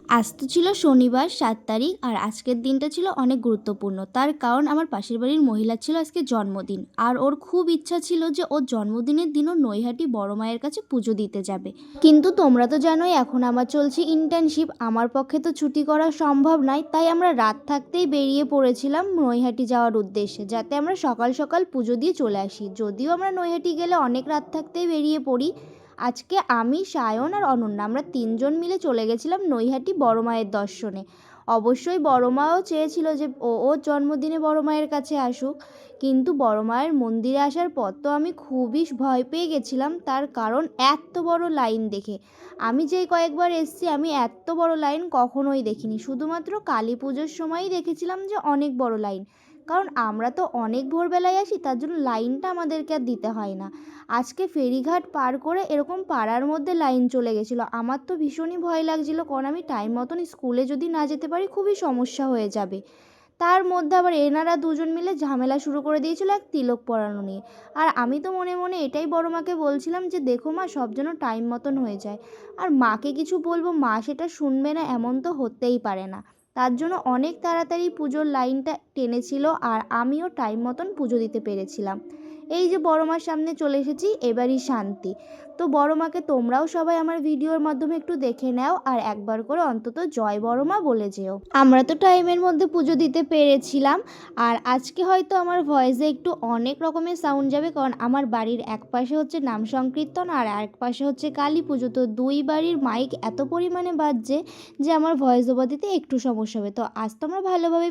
আজ তো ছিল শনিবার ৭ তারিখ, আর আজকের দিনটা ছিল অনেক গুরুত্বপূর্ণ। তার কারণ আমার পাশের বাড়ির মহিলার ছিল আজকে জন্মদিন, আর ওর খুব ইচ্ছা ছিল যে ওর জন্মদিনের দিনও নৈহাটি বড় মায়ের কাছে পুজো দিতে যাবে। কিন্তু তোমরা তো জানোই এখন আমার চলছে ইন্টার্নশিপ, আমার পক্ষে তো ছুটি করা সম্ভব নয়। তাই আমরা রাত থাকতেই বেরিয়ে পড়েছিলাম নৈহাটি যাওয়ার উদ্দেশ্যে, যাতে আমরা সকাল সকাল পুজো দিয়ে চলে আসি। যদিও আমরা নৈহাটি গেলে অনেক রাত থাকতেই বেরিয়ে পড়ি। আজকে আমি, সায়ন আর অনন্যা আমরা তিনজন মিলে চলে গেছিলাম নৈহাটি বড় মায়ের দর্শনে। অবশ্যই বড় মাও চেয়েছিল যে ওর জন্মদিনে বড় মায়ের কাছে আসুক, কিন্তু বড় মায়ের মন্দিরে আসার পর তো আমি খুবই ভয় পেয়ে গেছিলাম। তার কারণ এত বড় লাইন দেখে, আমি যেই কয়েকবার এসেছি আমি এত বড় লাইন কখনোই দেখিনি। শুধুমাত্র কালী পুজোর সময়ই দেখেছিলাম যে অনেক বড় লাইন, কারণ আমরা তো অনেক ভোরবেলায় আসি, তার জন্য লাইনটা আমাদেরকে আর দিতে হয় না। আজকে ফেরিঘাট পার করে এরকম পাড়ার মধ্যে লাইন চলে গেছিলো। আমার তো ভীষণই ভয় লাগছিলো, কারণ আমি টাইম মতন স্কুলে যদি না যেতে পারি খুবই সমস্যা হয়ে যাবে। তার মধ্যে আবার এনারা দুজন মিলে ঝামেলা শুরু করে দিয়েছিল এক তিলক পরানো নিয়ে। আর আমি তো মনে মনে এটাই বড় মাকে বলছিলাম যে দেখো মা, সব যেন টাইম মতন হয়ে যায়। আর মাকে কিছু বলবো, মা সেটা শুনবে না এমন তো হতেই পারে না। তার জন্য অনেক তাড়াতাড়ি পুজোর লাইনটা টেনেছিল, আর আমিও টাইম মতন পুজো দিতে পেরেছিলাম। এই যে বড় মার সামনে চলে এসেছি, এবারই শান্তি। তো বড় মাকে তোমরাও সবাই আমার ভিডিওর মাধ্যমে একটু দেখে নাও, আর একবার করে অন্তত জয় বড় মা বলে যেও। আমরা তো টাইমের মধ্যে পুজো দিতে পেরেছিলাম। আর আজকে হয়তো আমার ভয়েসে একটু অনেক রকমের সাউন্ড যাবে, কারণ আমার বাড়ির এক পাশে হচ্ছে নাম সংকীর্তন আর এক পাশে হচ্ছে কালী পুজো। তো দুই বাড়ির মাইক এত পরিমাণে বাজছে যে আমার ভয়েস ওভার দিতে একটু সমস্যা হবে। তো আজ তো আমরা ভালোভাবে